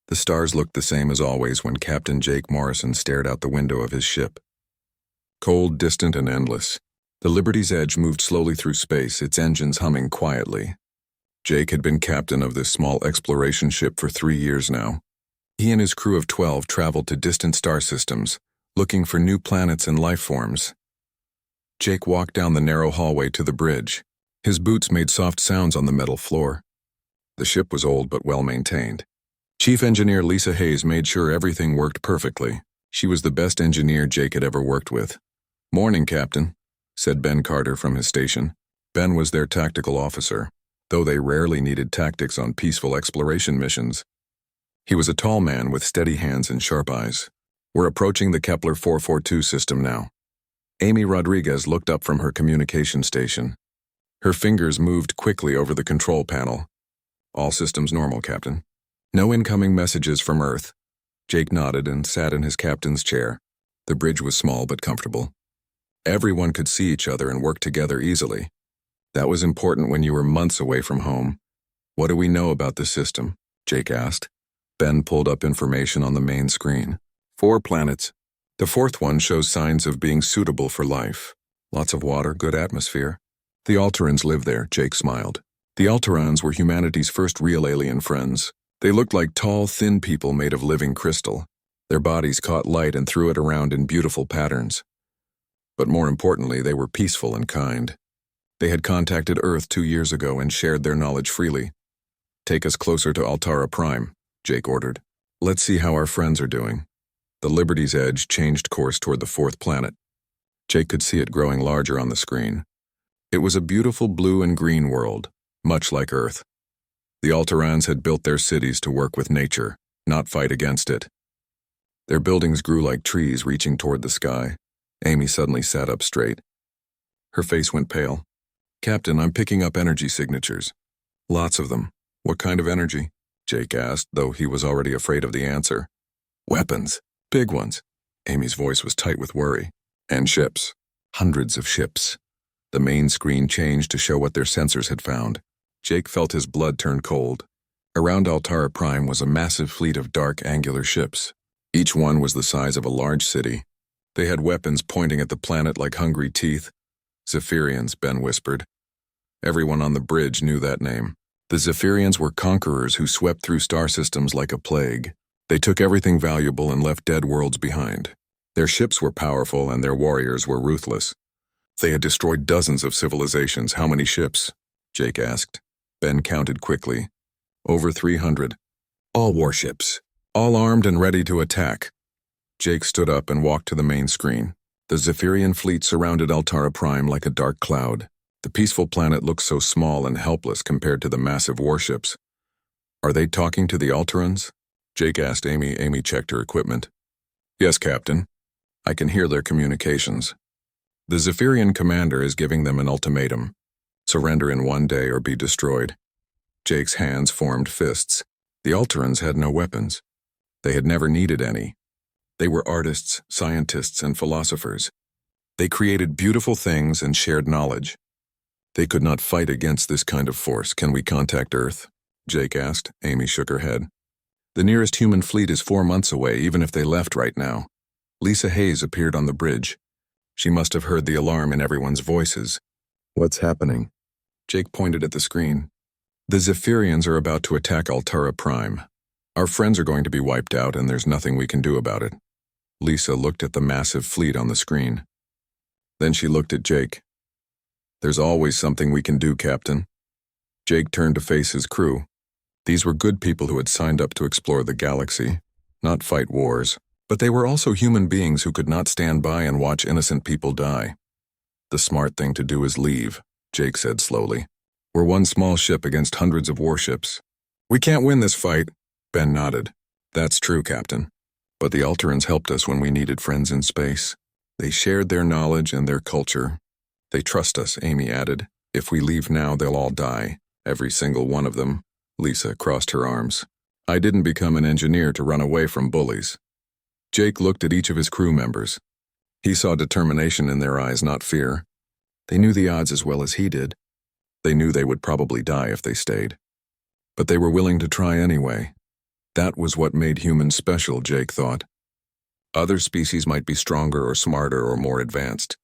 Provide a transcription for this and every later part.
The stars looked the same as always when Captain Jake Morrison stared out the window of his ship. Cold, distant, and endless. The Liberty's Edge moved slowly through space, its engines humming quietly. Jake had been captain of this small exploration ship for 3 years now. He and his crew of 12 traveled to distant star systems, looking for new planets and life forms. Jake walked down the narrow hallway to the bridge. His boots made soft sounds on the metal floor. The ship was old but well-maintained. Chief Engineer Lisa Hayes made sure everything worked perfectly. She was the best engineer Jake had ever worked with. "Morning, Captain," said Ben Carter from his station. Ben was their tactical officer, though they rarely needed tactics on peaceful exploration missions. He was a tall man with steady hands and sharp eyes. "We're approaching the Kepler 442 system now." Amy Rodriguez looked up from her communication station. Her fingers moved quickly over the control panel. "All systems normal, Captain. No incoming messages from Earth." Jake nodded and sat in his captain's chair. The bridge was small but comfortable. Everyone could see each other and work together easily. That was important when you were months away from home. "What do we know about the system?" Jake asked. Ben pulled up information on the main screen. 4 planets. The 4th one shows signs of being suitable for life. Lots of water, good atmosphere. The Alterans live there, Jake smiled. The Alterans were humanity's first real alien friends. They looked like tall, thin people made of living crystal. Their bodies caught light and threw it around in beautiful patterns. But more importantly, they were peaceful and kind. They had contacted Earth 2 years ago and shared their knowledge freely. "Take us closer to Altara Prime," Jake ordered. "Let's see how our friends are doing." The Liberty's Edge changed course toward the 4th planet. Jake could see it growing larger on the screen. It was a beautiful blue and green world, much like Earth. The Alterans had built their cities to work with nature, not fight against it. Their buildings grew like trees reaching toward the sky. Amy suddenly sat up straight. Her face went pale. "Captain, I'm picking up energy signatures." "Lots of them. What kind of energy?" Jake asked, though he was already afraid of the answer. "Weapons. Big ones." Amy's voice was tight with worry. "And ships. Hundreds of ships." The main screen changed to show what their sensors had found. Jake felt his blood turn cold. Around Altara Prime was a massive fleet of dark, angular ships. Each one was the size of a large city. They had weapons pointing at the planet like hungry teeth. Zephyrians, Ben whispered. Everyone on the bridge knew that name. The Zephyrians were conquerors who swept through star systems like a plague. They took everything valuable and left dead worlds behind. Their ships were powerful and their warriors were ruthless. They had destroyed dozens of civilizations. "How many ships?" Jake asked. Ben counted quickly. "Over 300. All warships. All armed and ready to attack." Jake stood up and walked to the main screen. The Zephyrian fleet surrounded Altara Prime like a dark cloud. The peaceful planet looked so small and helpless compared to the massive warships. "Are they talking to the Alterans?" Jake asked Amy. Amy checked her equipment. "Yes, Captain. I can hear their communications. The Zephyrian commander is giving them an ultimatum. Surrender in 1 day or be destroyed." Jake's hands formed fists. The Alterans had no weapons. They had never needed any. They were artists, scientists, and philosophers. They created beautiful things and shared knowledge. They could not fight against this kind of force. "Can we contact Earth?" Jake asked. Amy shook her head. "The nearest human fleet is 4 months away, even if they left right now." Lisa Hayes appeared on the bridge. She must have heard the alarm in everyone's voices. "What's happening?" Jake pointed at the screen. "The Zephyrians are about to attack Altara Prime. Our friends are going to be wiped out, and there's nothing we can do about it." Lisa looked at the massive fleet on the screen. Then she looked at Jake. "There's always something we can do, Captain." Jake turned to face his crew. These were good people who had signed up to explore the galaxy, not fight wars. But they were also human beings who could not stand by and watch innocent people die. "The smart thing to do is leave," Jake said slowly. "We're one small ship against hundreds of warships. We can't win this fight." Ben nodded. "That's true, Captain. But the Alterans helped us when we needed friends in space. They shared their knowledge and their culture. They trust us," Amy added. "If we leave now, they'll all die. Every single one of them." Lisa crossed her arms. "I didn't become an engineer to run away from bullies." Jake looked at each of his crew members. He saw determination in their eyes, not fear. They knew the odds as well as he did. They knew they would probably die if they stayed. But they were willing to try anyway. That was what made humans special, Jake thought. Other species might be stronger or smarter or more advanced,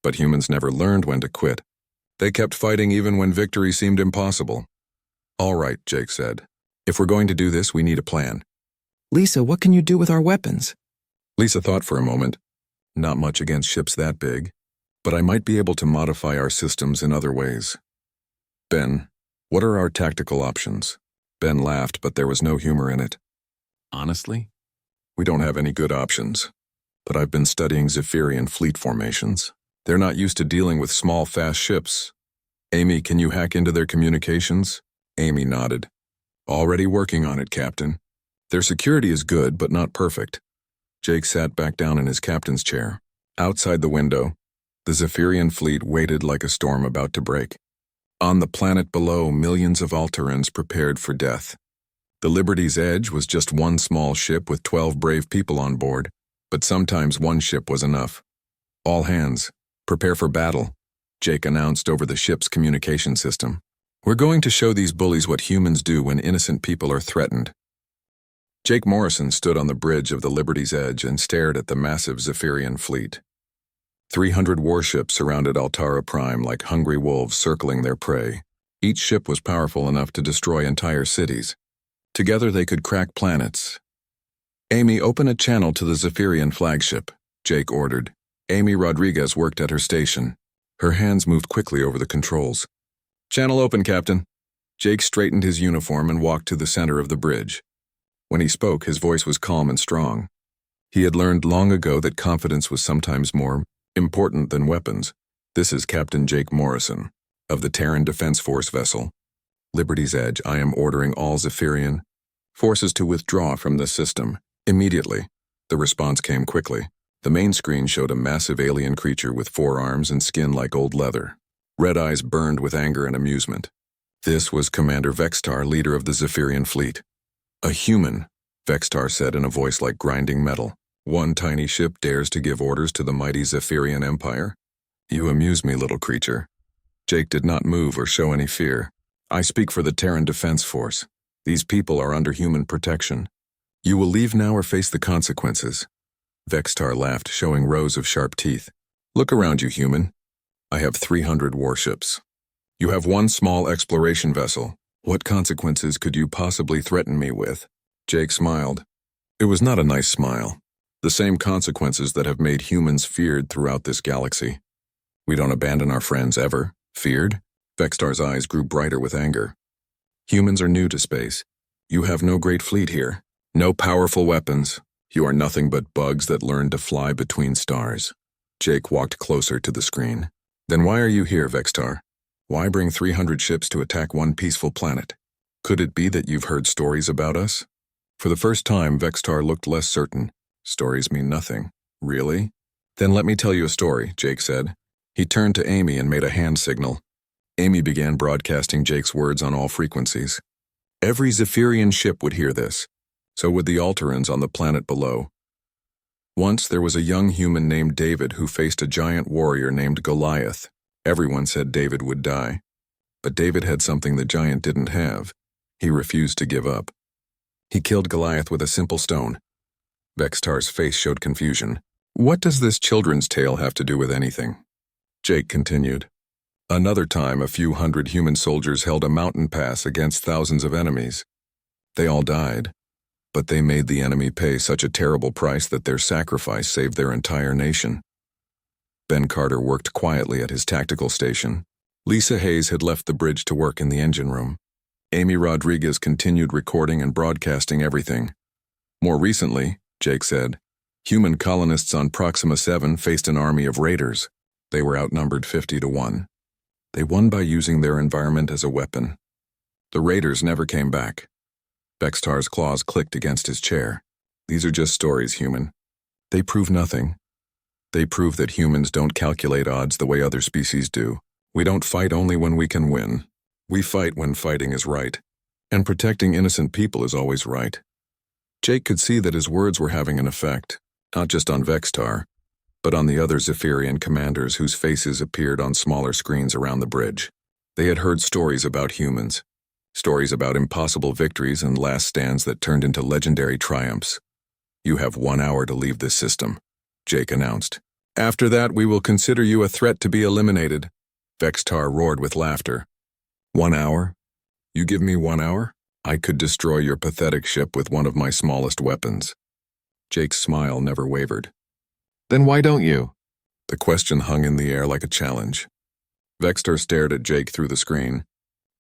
but humans never learned when to quit. They kept fighting even when victory seemed impossible. All right, Jake said. If we're going to do this, we need a plan. Lisa, what can you do with our weapons? Lisa thought for a moment. Not much against ships that big, but I might be able to modify our systems in other ways. Ben, what are our tactical options? Ben laughed, but there was no humor in it. Honestly, we don't have any good options, but I've been studying Zephyrian fleet formations. They're not used to dealing with small, fast ships. Amy, can you hack into their communications? Amy nodded. Already working on it, Captain. Their security is good, but not perfect. Jake sat back down in his captain's chair. Outside the window, the Zephyrian fleet waited like a storm about to break. On the planet below, millions of Alterans prepared for death. The Liberty's Edge was just one small ship with 12 brave people on board, but sometimes one ship was enough. All hands, prepare for battle, Jake announced over the ship's communication system. We're going to show these bullies what humans do when innocent people are threatened. Jake Morrison stood on the bridge of the Liberty's Edge and stared at the massive Zephyrian fleet. 300 warships surrounded Altara Prime like hungry wolves circling their prey. Each ship was powerful enough to destroy entire cities. Together they could crack planets. Amy, open a channel to the Zephyrian flagship, Jake ordered. Amy Rodriguez worked at her station. Her hands moved quickly over the controls. Channel open, Captain. Jake straightened his uniform and walked to the center of the bridge. When he spoke, his voice was calm and strong. He had learned long ago that confidence was sometimes more important than weapons. This is Captain Jake Morrison, of the Terran Defense Force vessel. Liberty's Edge, I am ordering all Zephyrian forces to withdraw from this system, immediately. The response came quickly. The main screen showed a massive alien creature with 4 arms and skin like old leather. Red eyes burned with anger and amusement. This was Commander Vextar, leader of the Zephyrian fleet. A human, Vextar said in a voice like grinding metal. One tiny ship dares to give orders to the mighty Zephyrian Empire? You amuse me, little creature. Jake did not move or show any fear. I speak for the Terran Defense Force. These people are under human protection. You will leave now or face the consequences. Vextar laughed, showing rows of sharp teeth. Look around you, human. I have 300 warships. You have one small exploration vessel. What consequences could you possibly threaten me with? Jake smiled. It was not a nice smile. The same consequences that have made humans feared throughout this galaxy. We don't abandon our friends ever. Feared? Vextar's eyes grew brighter with anger. Humans are new to space. You have no great fleet here. No powerful weapons. You are nothing but bugs that learn to fly between stars. Jake walked closer to the screen. Then why are you here, Vextar? Why bring 300 ships to attack one peaceful planet? Could it be that you've heard stories about us? For the first time, Vextar looked less certain. Stories mean nothing. Really? Then let me tell you a story, Jake said. He turned to Amy and made a hand signal. Amy began broadcasting Jake's words on all frequencies. Every Zephyrian ship would hear this. So would the Alterans on the planet below. Once there was a young human named David who faced a giant warrior named Goliath. Everyone said David would die. But David had something the giant didn't have. He refused to give up. He killed Goliath with a simple stone. Vextar's face showed confusion. What does this children's tale have to do with anything? Jake continued. Another time, a few hundred human soldiers held a mountain pass against thousands of enemies. They all died, but they made the enemy pay such a terrible price that their sacrifice saved their entire nation. Ben Carter worked quietly at his tactical station. Lisa Hayes had left the bridge to work in the engine room. Amy Rodriguez continued recording and broadcasting everything. More recently, Jake said, human colonists on Proxima 7 faced an army of raiders. They were outnumbered 50-1. They won by using their environment as a weapon. The raiders never came back. Vextar's claws clicked against his chair. These are just stories, human. They prove nothing. They prove that humans don't calculate odds the way other species do. We don't fight only when we can win. We fight when fighting is right. And protecting innocent people is always right. Jake could see that his words were having an effect, not just on Vextar, but on the other Zephyrian commanders whose faces appeared on smaller screens around the bridge. They had heard stories about humans. Stories about impossible victories and last stands that turned into legendary triumphs. You have 1 hour to leave this system, Jake announced. After that, we will consider you a threat to be eliminated. Vextar roared with laughter. 1 hour? You give me 1 hour? I could destroy your pathetic ship with one of my smallest weapons. Jake's smile never wavered. Then why don't you? The question hung in the air like a challenge. Vextar stared at Jake through the screen.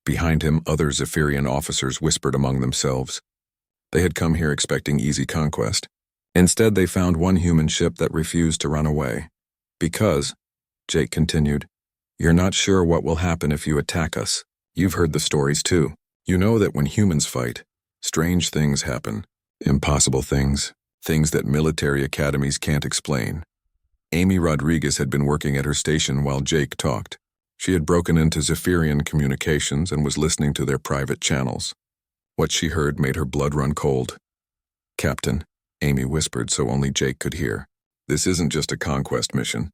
Behind him, other Zephyrian officers whispered among themselves. They had come here expecting easy conquest. Instead, they found one human ship that refused to run away. Because, Jake continued, you're not sure what will happen if you attack us. You've heard the stories too. You know that when humans fight, strange things happen. Impossible things. Things that military academies can't explain. Amy Rodriguez had been working at her station while Jake talked. She had broken into Zephyrian communications and was listening to their private channels. What she heard made her blood run cold. Captain, Amy whispered so only Jake could hear. This isn't just a conquest mission.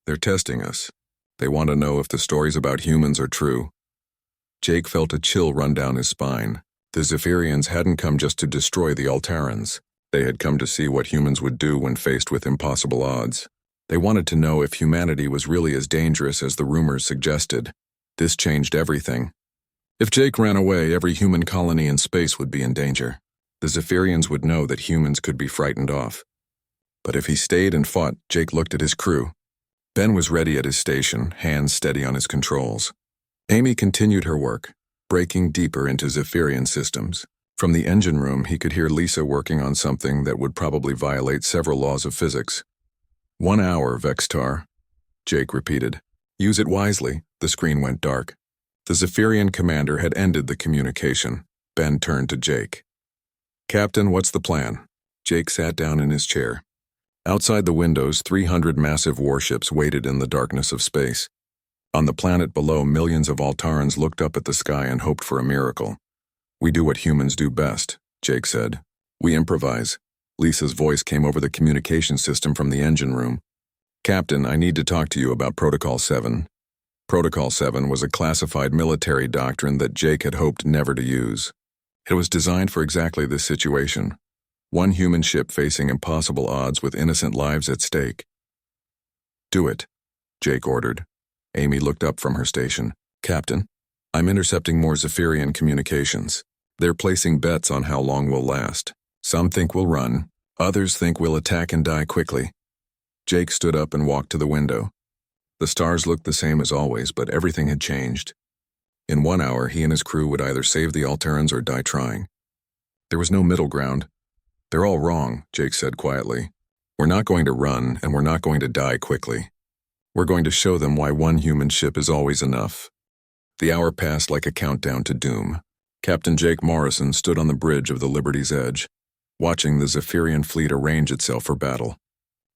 They're testing us. They want to know if the stories about humans are true. Jake felt a chill run down his spine. The Zephyrians hadn't come just to destroy the Altarans. They had come to see what humans would do when faced with impossible odds. They wanted to know if humanity was really as dangerous as the rumors suggested. This changed everything. If Jake ran away, every human colony in space would be in danger. The Zephyrians would know that humans could be frightened off. But if he stayed and fought, Jake looked at his crew. Ben was ready at his station, hands steady on his controls. Amy continued her work, breaking deeper into Zephyrian systems. From the engine room, he could hear Lisa working on something that would probably violate several laws of physics. 1 hour, Vextar, Jake repeated. Use it wisely. The screen went dark. The Zephyrian commander had ended the communication. Ben turned to Jake. Captain, what's the plan? Jake sat down in his chair. Outside the windows, 300 massive warships waited in the darkness of space. On the planet below, millions of Altarans looked up at the sky and hoped for a miracle. We do what humans do best, Jake said. We improvise. Lisa's voice came over the communication system from the engine room. Captain, I need to talk to you about Protocol 7. Protocol 7 was a classified military doctrine that Jake had hoped never to use. It was designed for exactly this situation. One human ship facing impossible odds with innocent lives at stake. Do it, Jake ordered. Amy looked up from her station. Captain, I'm intercepting more Zephyrian communications. They're placing bets on how long we'll last. Some think we'll run. Others think we'll attack and die quickly. Jake stood up and walked to the window. The stars looked the same as always, but everything had changed. In 1 hour, he and his crew would either save the Altarans or die trying. There was no middle ground. They're all wrong, Jake said quietly. We're not going to run, and we're not going to die quickly. We're going to show them why one human ship is always enough. The hour passed like a countdown to doom. Captain Jake Morrison stood on the bridge of the Liberty's Edge, watching the Zephyrian fleet arrange itself for battle.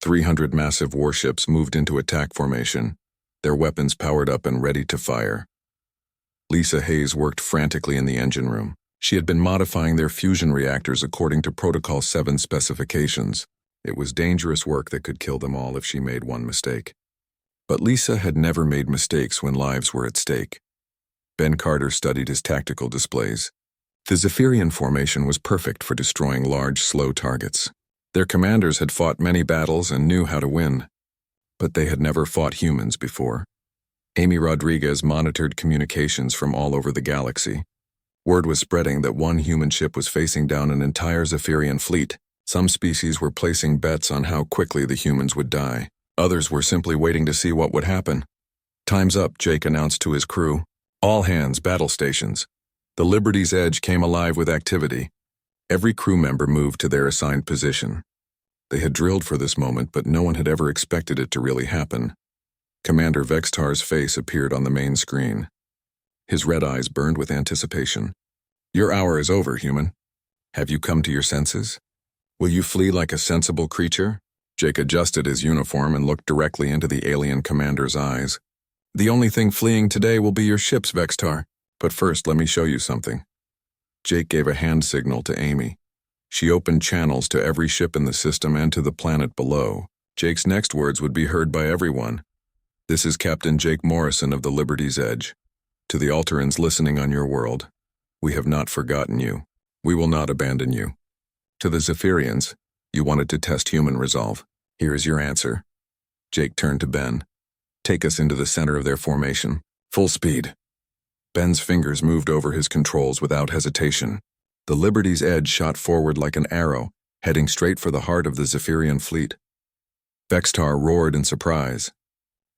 300 massive warships moved into attack formation, their weapons powered up and ready to fire. Lisa Hayes worked frantically in the engine room. She had been modifying their fusion reactors according to Protocol 7 specifications. It was dangerous work that could kill them all if she made one mistake. But Lisa had never made mistakes when lives were at stake. Ben Carter studied his tactical displays. The Zephyrian formation was perfect for destroying large, slow targets. Their commanders had fought many battles and knew how to win. But they had never fought humans before. Amy Rodriguez monitored communications from all over the galaxy. Word was spreading that one human ship was facing down an entire Zephyrian fleet. Some species were placing bets on how quickly the humans would die. Others were simply waiting to see what would happen. Time's up, Jake announced to his crew. All hands, battle stations. The Liberty's Edge came alive with activity. Every crew member moved to their assigned position. They had drilled for this moment, but no one had ever expected it to really happen. Commander Vextar's face appeared on the main screen. His red eyes burned with anticipation. Your hour is over, human. Have you come to your senses? Will you flee like a sensible creature? Jake adjusted his uniform and looked directly into the alien commander's eyes. The only thing fleeing today will be your ships, Vextar. But first, let me show you something. Jake gave a hand signal to Amy. She opened channels to every ship in the system and to the planet below. Jake's next words would be heard by everyone. This is Captain Jake Morrison of the Liberty's Edge. To the Altarans listening on your world, We have not forgotten you. We will not abandon you. To the Zephyrians, you wanted to test human resolve. Here is your answer. Jake turned to Ben. Take us into the center of their formation. Full speed. Ben's fingers moved over his controls without hesitation. The Liberty's Edge shot forward like an arrow, heading straight for the heart of the Zephyrian fleet. Vextar roared in surprise.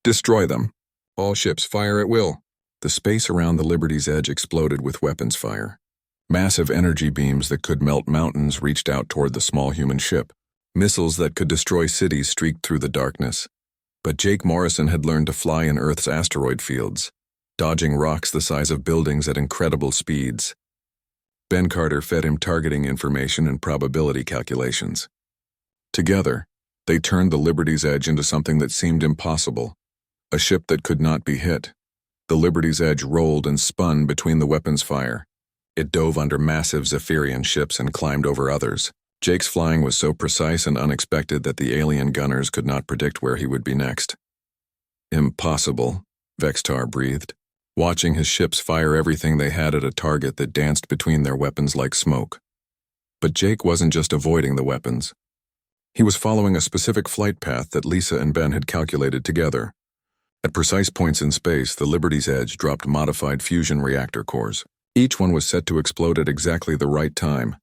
Destroy them. All ships fire at will. The space around the Liberty's Edge exploded with weapons fire. Massive energy beams that could melt mountains reached out toward the small human ship. Missiles that could destroy cities streaked through the darkness. But Jake Morrison had learned to fly in Earth's asteroid fields, dodging rocks the size of buildings at incredible speeds. Ben Carter fed him targeting information and probability calculations. Together, they turned the Liberty's Edge into something that seemed impossible, a ship that could not be hit. The Liberty's Edge rolled and spun between the weapons fire. It dove under massive Zephyrian ships and climbed over others. Jake's flying was so precise and unexpected that the alien gunners could not predict where he would be next. Impossible, Vextar breathed, watching his ships fire everything they had at a target that danced between their weapons like smoke. But Jake wasn't just avoiding the weapons. He was following a specific flight path that Lisa and Ben had calculated together. At precise points in space, the Liberty's Edge dropped modified fusion reactor cores. Each one was set to explode at exactly the right time.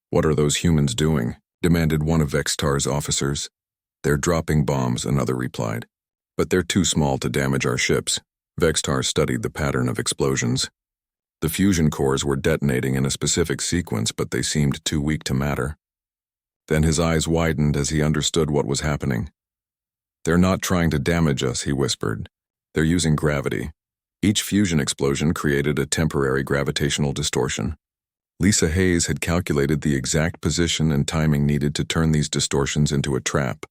What are those humans doing? Demanded one of Vextar's officers. They're dropping bombs, another replied. But they're too small to damage our ships. Vextar studied the pattern of explosions. The fusion cores were detonating in a specific sequence, but they seemed too weak to matter. Then his eyes widened as he understood what was happening. They're not trying to damage us, he whispered. They're using gravity. Each fusion explosion created a temporary gravitational distortion. Lisa Hayes had calculated the exact position and timing needed to turn these distortions into a trap.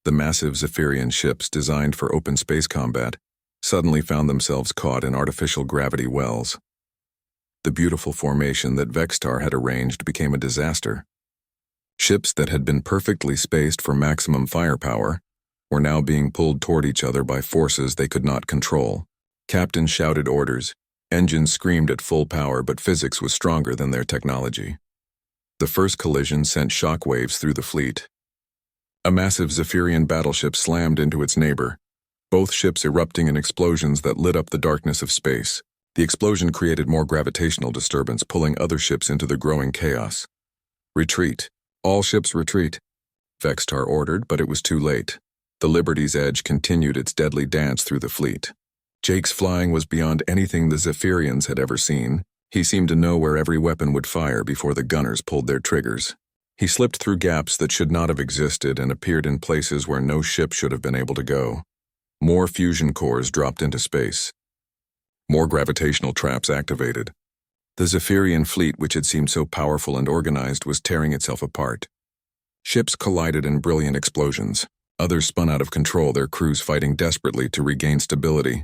The massive Zephyrian ships designed for open space combat suddenly found themselves caught in artificial gravity wells. The beautiful formation that Vextar had arranged became a disaster. Ships that had been perfectly spaced for maximum firepower were now being pulled toward each other by forces they could not control. Captains shouted orders. Engines screamed at full power, but physics was stronger than their technology. The first collision sent shockwaves through the fleet. A massive Zephyrian battleship slammed into its neighbor, both ships erupting in explosions that lit up the darkness of space. The explosion created more gravitational disturbance, pulling other ships into the growing chaos. Retreat. All ships retreat, Vextar ordered, but it was too late. The Liberty's Edge continued its deadly dance through the fleet. Jake's flying was beyond anything the Zephyrians had ever seen. He seemed to know where every weapon would fire before the gunners pulled their triggers. He slipped through gaps that should not have existed and appeared in places where no ship should have been able to go. More fusion cores dropped into space. More gravitational traps activated. The Zephyrian fleet, which had seemed so powerful and organized, was tearing itself apart. Ships collided in brilliant explosions. Others spun out of control, their crews fighting desperately to regain stability.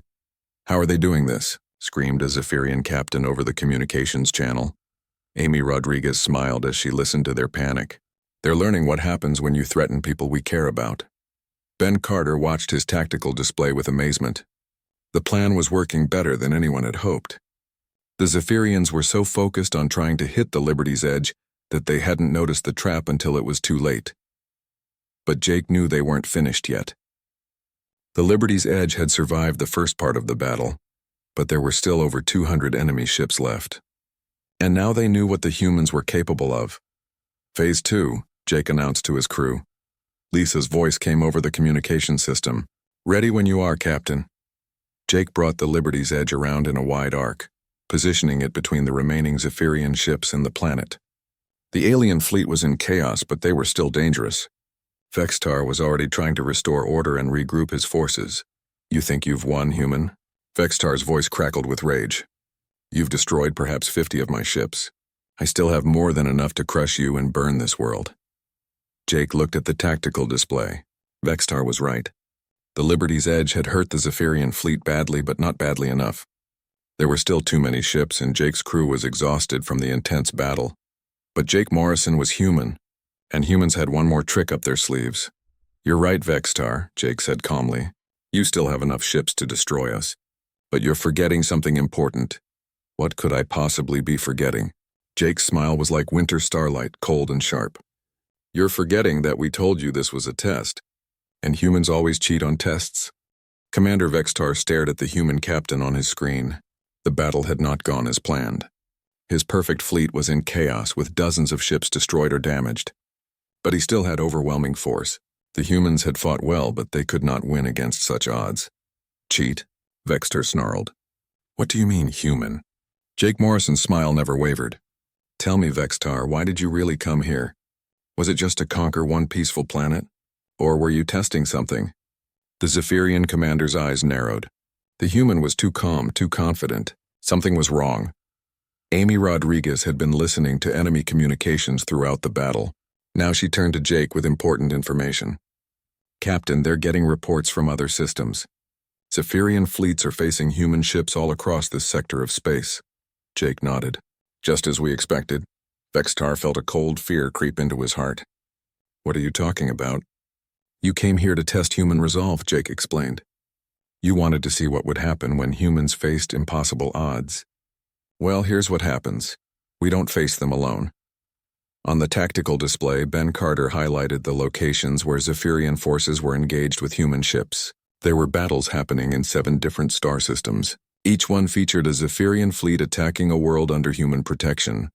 How are they doing this? Screamed a Zephyrian captain over the communications channel. Amy Rodriguez smiled as she listened to their panic. They're learning what happens when you threaten people we care about. Ben Carter watched his tactical display with amazement. The plan was working better than anyone had hoped. The Zephyrians were so focused on trying to hit the Liberty's Edge that they hadn't noticed the trap until it was too late. But Jake knew they weren't finished yet. The Liberty's Edge had survived the first part of the battle, but there were still over 200 enemy ships left. And now they knew what the humans were capable of. Phase 2, Jake announced to his crew. Lisa's voice came over the communication system. Ready when you are, Captain. Jake brought the Liberty's Edge around in a wide arc, positioning it between the remaining Zephyrian ships and the planet. The alien fleet was in chaos, but they were still dangerous. Vextar was already trying to restore order and regroup his forces. You think you've won, human? Vextar's voice crackled with rage. You've destroyed perhaps 50 of my ships. I still have more than enough to crush you and burn this world. Jake looked at the tactical display. Vextar was right. The Liberty's Edge had hurt the Zephyrian fleet badly, but not badly enough. There were still too many ships, and Jake's crew was exhausted from the intense battle. But Jake Morrison was human, and humans had one more trick up their sleeves. You're right, Vextar, Jake said calmly. You still have enough ships to destroy us. But you're forgetting something important. What could I possibly be forgetting? Jake's smile was like winter starlight, cold and sharp. You're forgetting that we told you this was a test. And humans always cheat on tests? Commander Vextar stared at the human captain on his screen. The battle had not gone as planned. His perfect fleet was in chaos with dozens of ships destroyed or damaged. But he still had overwhelming force. The humans had fought well, but they could not win against such odds. Cheat? Vextar snarled. What do you mean, human? Jake Morrison's smile never wavered. Tell me, Vextar, why did you really come here? Was it just to conquer one peaceful planet? Or were you testing something? The Zephyrian commander's eyes narrowed. The human was too calm, too confident. Something was wrong. Amy Rodriguez had been listening to enemy communications throughout the battle. Now she turned to Jake with important information. Captain, they're getting reports from other systems. Zephyrian fleets are facing human ships all across this sector of space. Jake nodded. Just as we expected. Vextar felt a cold fear creep into his heart. What are you talking about? You came here to test human resolve, Jake explained. You wanted to see what would happen when humans faced impossible odds. Well, here's what happens. We don't face them alone. On the tactical display, Ben Carter highlighted the locations where Zephyrian forces were engaged with human ships. There were battles happening in 7 different star systems. Each one featured a Zephyrian fleet attacking a world under human protection.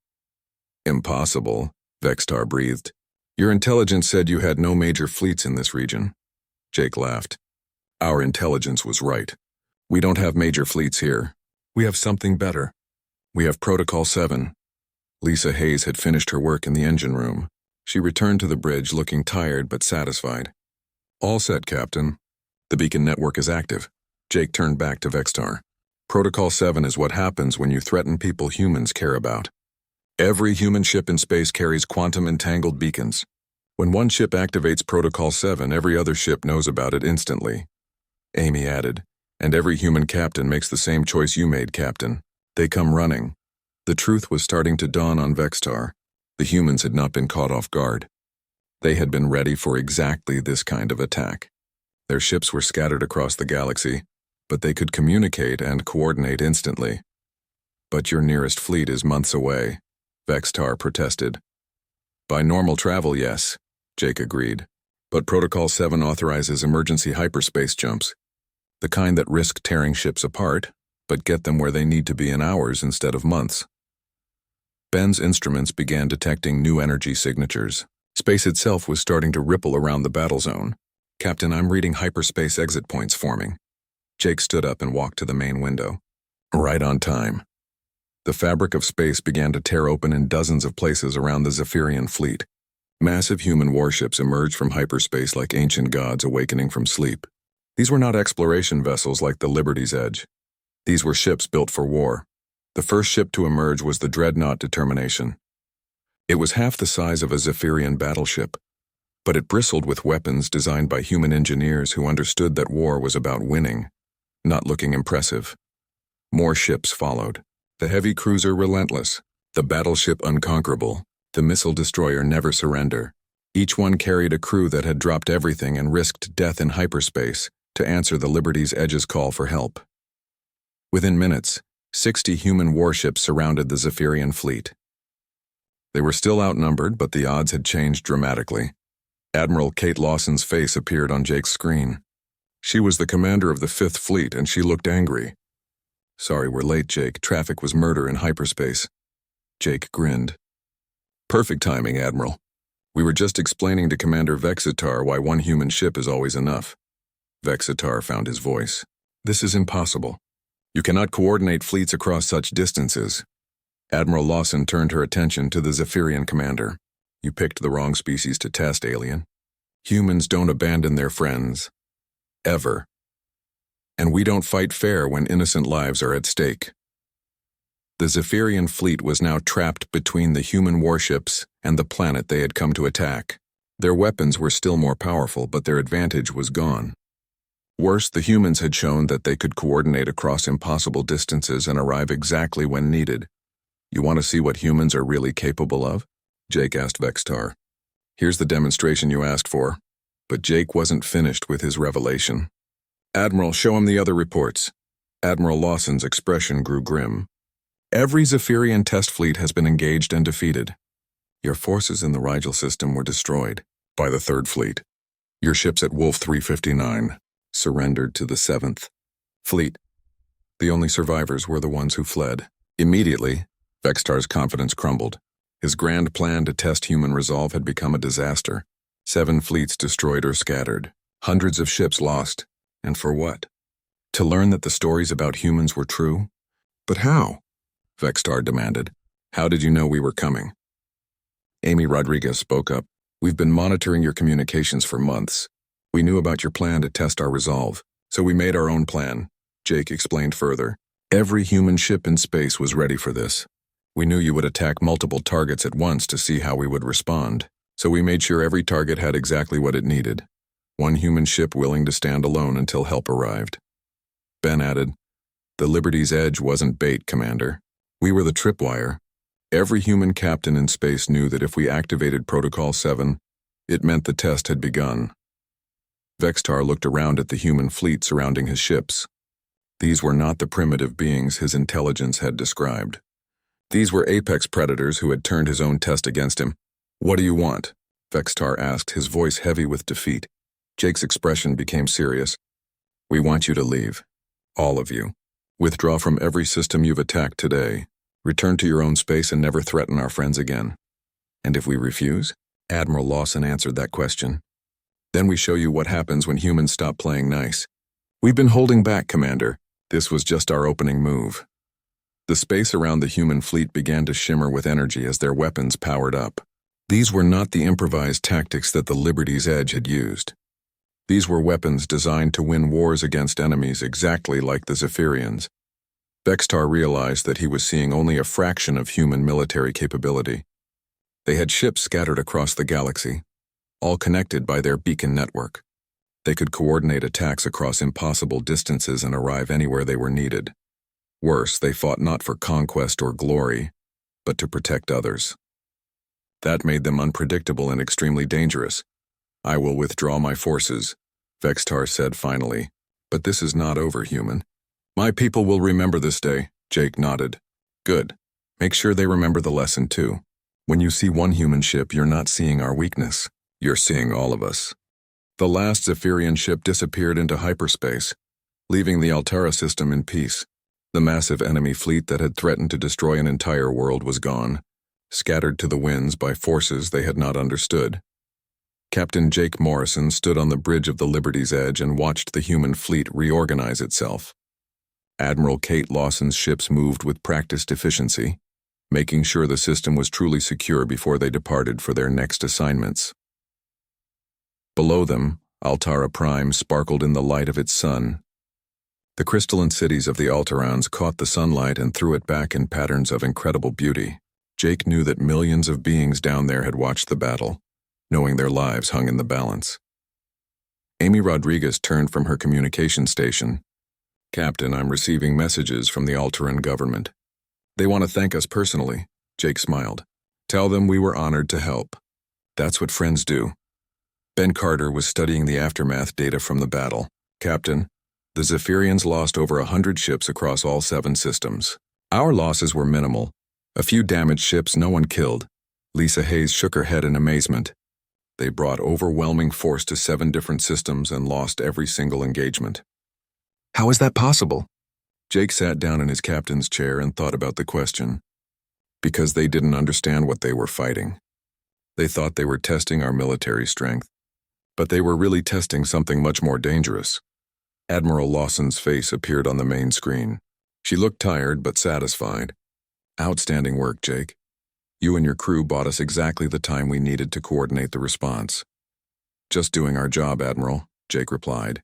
Impossible, Vextar breathed. Your intelligence said you had no major fleets in this region. Jake laughed. Our intelligence was right. We don't have major fleets here. We have something better. We have Protocol 7. Lisa Hayes had finished her work in the engine room. She returned to the bridge looking tired but satisfied. All set, Captain. The beacon network is active. Jake turned back to Vextar. Protocol 7 is what happens when you threaten people humans care about. Every human ship in space carries quantum-entangled beacons. When one ship activates Protocol 7, every other ship knows about it instantly. Amy added, and every human captain makes the same choice you made, Captain. They come running. The truth was starting to dawn on Vextar. The humans had not been caught off guard. They had been ready for exactly this kind of attack. Their ships were scattered across the galaxy, but they could communicate and coordinate instantly. But your nearest fleet is months away, Vextar protested. By normal travel, yes, Jake agreed. But Protocol 7 authorizes emergency hyperspace jumps, the kind that risk tearing ships apart, but get them where they need to be in hours instead of months. Ben's instruments began detecting new energy signatures. Space itself was starting to ripple around the battle zone. Captain, I'm reading hyperspace exit points forming. Jake stood up and walked to the main window. Right on time. The fabric of space began to tear open in dozens of places around the Zephyrian fleet. Massive human warships emerged from hyperspace like ancient gods awakening from sleep. These were not exploration vessels like the Liberty's Edge. These were ships built for war. The first ship to emerge was the Dreadnought Determination. It was half the size of a Zephyrian battleship, but it bristled with weapons designed by human engineers who understood that war was about winning, not looking impressive. More ships followed. The heavy cruiser Relentless, the battleship Unconquerable, the missile destroyer Never Surrender. Each one carried a crew that had dropped everything and risked death in hyperspace to answer the Liberty's Edge's call for help. Within minutes, 60 human warships surrounded the Zephyrian fleet. They were still outnumbered, but the odds had changed dramatically. Admiral Kate Lawson's face appeared on Jake's screen. She was the commander of the 5th Fleet, and she looked angry. Sorry we're late, Jake. Traffic was murder in hyperspace. Jake grinned. Perfect timing, Admiral. We were just explaining to Commander Vexitar why one human ship is always enough. Vexitar found his voice. This is impossible. You cannot coordinate fleets across such distances. Admiral Lawson turned her attention to the Zephyrian commander. You picked the wrong species to test, alien. Humans don't abandon their friends. Ever. And we don't fight fair when innocent lives are at stake. The Zephyrian fleet was now trapped between the human warships and the planet they had come to attack. Their weapons were still more powerful, but their advantage was gone. Worse, the humans had shown that they could coordinate across impossible distances and arrive exactly when needed. You want to see what humans are really capable of? Jake asked Vextar. Here's the demonstration you asked for. But Jake wasn't finished with his revelation. Admiral, show him the other reports. Admiral Lawson's expression grew grim. Every Zephyrian test fleet has been engaged and defeated. Your forces in the Rigel system were destroyed by the 3rd Fleet. Your ships at Wolf 359 surrendered to the 7th Fleet. The only survivors were the ones who fled. Immediately, Vextar's confidence crumbled. His grand plan to test human resolve had become a disaster. 7 fleets destroyed or scattered. Hundreds of ships lost. And for what? To learn that the stories about humans were true? But how? Vextar demanded. How did you know we were coming? Amy Rodriguez spoke up. We've been monitoring your communications for months. We knew about your plan to test our resolve, so we made our own plan. Jake explained further. Every human ship in space was ready for this. We knew you would attack multiple targets at once to see how we would respond, so we made sure every target had exactly what it needed. One human ship willing to stand alone until help arrived. Ben added, The Liberty's Edge wasn't bait, Commander. We were the tripwire. Every human captain in space knew that if we activated Protocol 7, it meant the test had begun. Vextar looked around at the human fleet surrounding his ships. These were not the primitive beings his intelligence had described. These were apex predators who had turned his own test against him. What do you want? Vextar asked, his voice heavy with defeat. Jake's expression became serious. We want you to leave. All of you. Withdraw from every system you've attacked today. Return to your own space and never threaten our friends again. And if we refuse? Admiral Lawson answered that question. Then we show you what happens when humans stop playing nice. We've been holding back, Commander. This was just our opening move. The space around the human fleet began to shimmer with energy as their weapons powered up. These were not the improvised tactics that the Liberty's Edge had used. These were weapons designed to win wars against enemies exactly like the Zephyrians. Vextar realized that he was seeing only a fraction of human military capability. They had ships scattered across the galaxy, all connected by their beacon network. They could coordinate attacks across impossible distances and arrive anywhere they were needed. Worse, they fought not for conquest or glory, but to protect others. That made them unpredictable and extremely dangerous. I will withdraw my forces, Vextar said finally. But this is not over, human. My people will remember this day, Jake nodded. Good. Make sure they remember the lesson too. When you see one human ship, you're not seeing our weakness. You're seeing all of us. The last Zephyrian ship disappeared into hyperspace, leaving the Altara system in peace. The massive enemy fleet that had threatened to destroy an entire world was gone, scattered to the winds by forces they had not understood. Captain Jake Morrison stood on the bridge of the Liberty's Edge and watched the human fleet reorganize itself. Admiral Kate Lawson's ships moved with practiced efficiency, making sure the system was truly secure before they departed for their next assignments. Below them, Altara Prime sparkled in the light of its sun. The crystalline cities of the Altarans caught the sunlight and threw it back in patterns of incredible beauty. Jake knew that millions of beings down there had watched the battle, knowing their lives hung in the balance. Amy Rodriguez turned from her communication station. Captain, I'm receiving messages from the Altaran government. They want to thank us personally, Jake smiled. Tell them we were honored to help. That's what friends do. Ben Carter was studying the aftermath data from the battle. Captain, the Zephyrians lost over 100 ships across all 7 systems. Our losses were minimal. A few damaged ships, no one killed. Lisa Hayes shook her head in amazement. They brought overwhelming force to 7 different systems and lost every single engagement. How is that possible? Jake sat down in his captain's chair and thought about the question. Because they didn't understand what they were fighting. They thought they were testing our military strength, but they were really testing something much more dangerous. Admiral Lawson's face appeared on the main screen. She looked tired but satisfied. Outstanding work, Jake. You and your crew bought us exactly the time we needed to coordinate the response. Just doing our job, Admiral, Jake replied.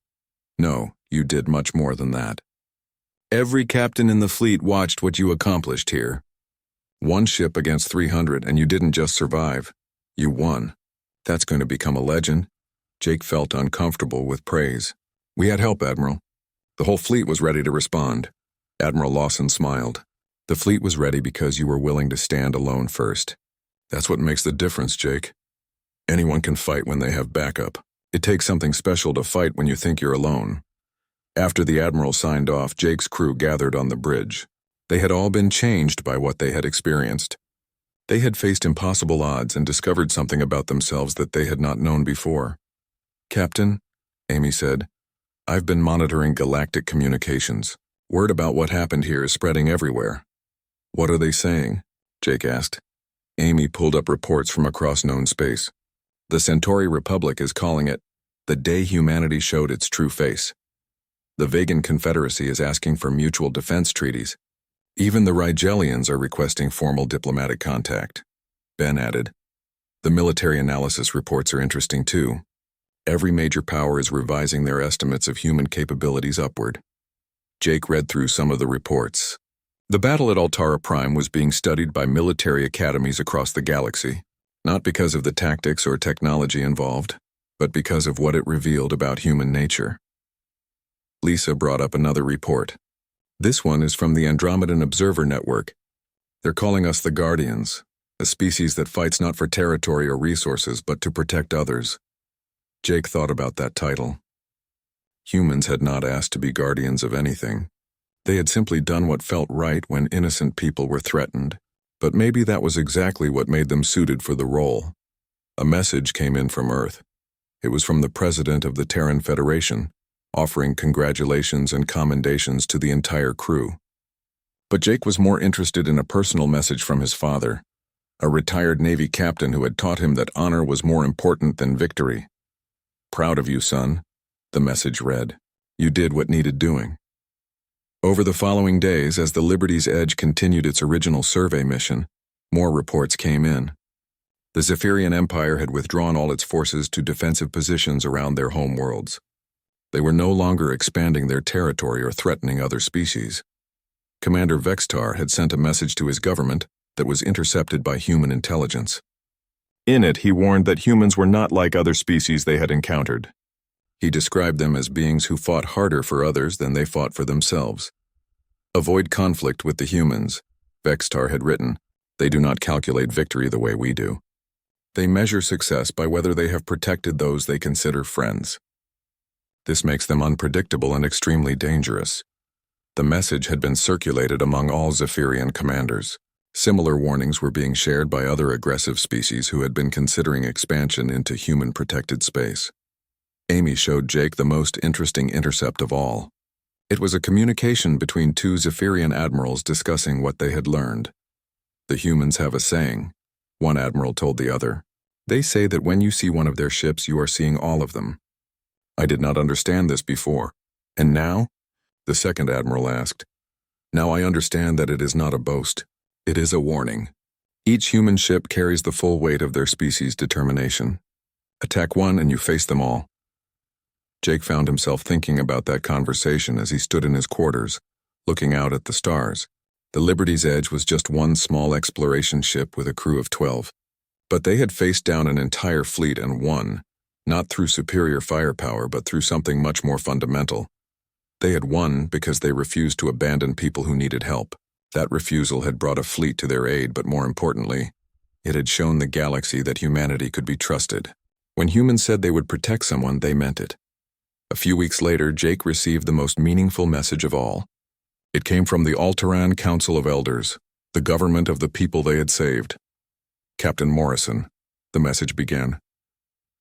No, you did much more than that. Every captain in the fleet watched what you accomplished here. 1 ship against 300, and you didn't just survive. You won. That's going to become a legend. Jake felt uncomfortable with praise. We had help, Admiral. The whole fleet was ready to respond. Admiral Lawson smiled. The fleet was ready because you were willing to stand alone first. That's what makes the difference, Jake. Anyone can fight when they have backup. It takes something special to fight when you think you're alone. After the Admiral signed off, Jake's crew gathered on the bridge. They had all been changed by what they had experienced. They had faced impossible odds and discovered something about themselves that they had not known before. "Captain," Amy said, "I've been monitoring galactic communications. Word about what happened here is spreading everywhere." "What are they saying?" Jake asked. Amy pulled up reports from across known space. "The Centauri Republic is calling it the day humanity showed its true face. The Vegan Confederacy is asking for mutual defense treaties. Even the Rigelians are requesting formal diplomatic contact." Ben added, "The military analysis reports are interesting too. Every major power is revising their estimates of human capabilities upward." Jake read through some of the reports. The battle at Altara Prime was being studied by military academies across the galaxy, not because of the tactics or technology involved, but because of what it revealed about human nature. Lisa brought up another report. "This one is from the Andromedan Observer Network. They're calling us the Guardians, a species that fights not for territory or resources but to protect others." Jake thought about that title. Humans had not asked to be guardians of anything. They had simply done what felt right when innocent people were threatened, but maybe that was exactly what made them suited for the role. A message came in from Earth. It was from the president of the Terran Federation, offering congratulations and commendations to the entire crew. But Jake was more interested in a personal message from his father, a retired Navy captain who had taught him that honor was more important than victory. "Proud of you, son," the message read. "You did what needed doing." Over the following days, as the Liberty's Edge continued its original survey mission, more reports came in. The Zephyrian Empire had withdrawn all its forces to defensive positions around their home worlds. They were no longer expanding their territory or threatening other species. Commander Vextar had sent a message to his government that was intercepted by human intelligence. In it, he warned that humans were not like other species they had encountered. He described them as beings who fought harder for others than they fought for themselves. "Avoid conflict with the humans," Vextar had written. "They do not calculate victory the way we do. They measure success by whether they have protected those they consider friends. This makes them unpredictable and extremely dangerous." The message had been circulated among all Zephyrian commanders. Similar warnings were being shared by other aggressive species who had been considering expansion into human-protected space. Amy showed Jake the most interesting intercept of all. It was a communication between two Zephyrian admirals discussing what they had learned. "The humans have a saying," one admiral told the other. "They say that when you see one of their ships, you are seeing all of them." "I did not understand this before. And now?" the second admiral asked. "Now I understand that it is not a boast. It is a warning. Each human ship carries the full weight of their species' determination. Attack one and you face them all." Jake found himself thinking about that conversation as he stood in his quarters, looking out at the stars. The Liberty's Edge was just one small exploration ship with a crew of 12. But they had faced down an entire fleet and won, not through superior firepower but through something much more fundamental. They had won because they refused to abandon people who needed help. That refusal had brought a fleet to their aid, but more importantly, it had shown the galaxy that humanity could be trusted. When humans said they would protect someone, they meant it. A few weeks later, Jake received the most meaningful message of all. It came from the Altaran Council of Elders, the government of the people they had saved. "Captain Morrison," the message began.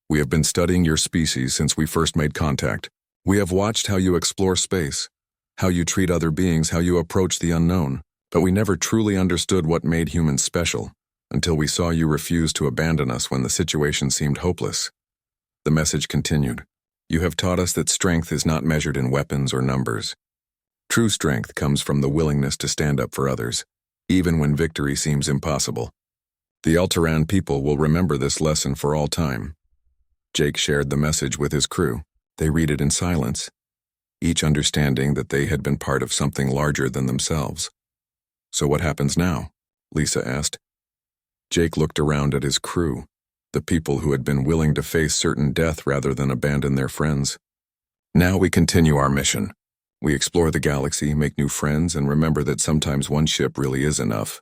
"We have been studying your species since we first made contact. We have watched how you explore space, how you treat other beings, how you approach the unknown, but we never truly understood what made humans special, until we saw you refuse to abandon us when the situation seemed hopeless." The message continued. "You have taught us that strength is not measured in weapons or numbers. True strength comes from the willingness to stand up for others, even when victory seems impossible. The Altaran people will remember this lesson for all time." Jake shared the message with his crew. They read it in silence, each understanding that they had been part of something larger than themselves. "So what happens now?" Lisa asked. Jake looked around at his crew, the people who had been willing to face certain death rather than abandon their friends. "Now we continue our mission. We explore the galaxy, make new friends, and remember that sometimes one ship really is enough."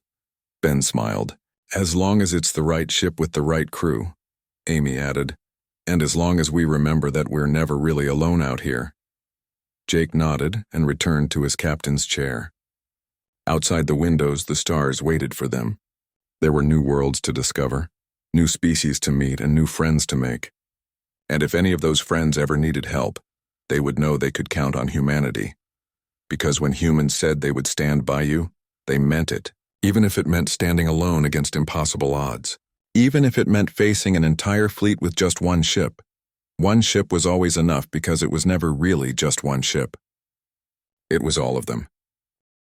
Ben smiled. "As long as it's the right ship with the right crew," Amy added. "And as long as we remember that we're never really alone out here." Jake nodded and returned to his captain's chair. Outside the windows, the stars waited for them. There were new worlds to discover, new species to meet, and new friends to make. And if any of those friends ever needed help, they would know they could count on humanity. Because when humans said they would stand by you, they meant it, even if it meant standing alone against impossible odds. Even if it meant facing an entire fleet with just one ship. One ship was always enough because it was never really just one ship. It was all of them.